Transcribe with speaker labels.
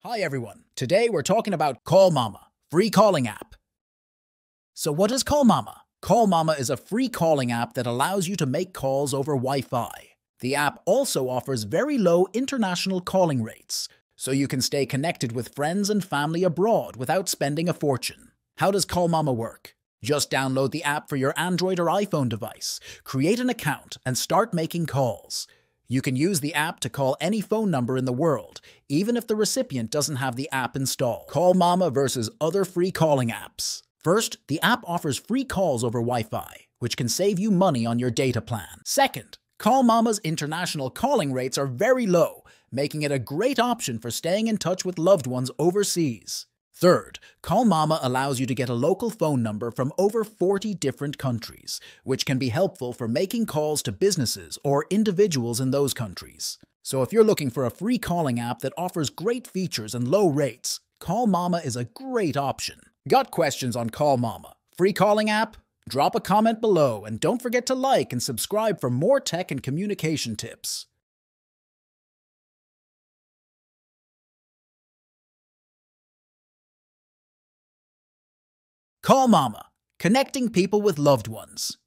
Speaker 1: Hi everyone, today we're talking about Callmama, free calling app. So what is Callmama? Callmama is a free calling app that allows you to make calls over Wi-Fi. The app also offers very low international calling rates, so you can stay connected with friends and family abroad without spending a fortune. How does Callmama work? Just download the app for your Android or iPhone device, create an account, and start making calls. You can use the app to call any phone number in the world, even if the recipient doesn't have the app installed. Callmama versus other free calling apps. First, the app offers free calls over Wi-Fi, which can save you money on your data plan. Second, Callmama's international calling rates are very low, making it a great option for staying in touch with loved ones overseas. Third, Callmama allows you to get a local phone number from over 40 different countries, which can be helpful for making calls to businesses or individuals in those countries. So if you're looking for a free calling app that offers great features and low rates, Callmama is a great option. Got questions on Callmama? Free calling app? Drop a comment below and don't forget to like and subscribe for more tech and communication tips. Callmama, connecting people with loved ones.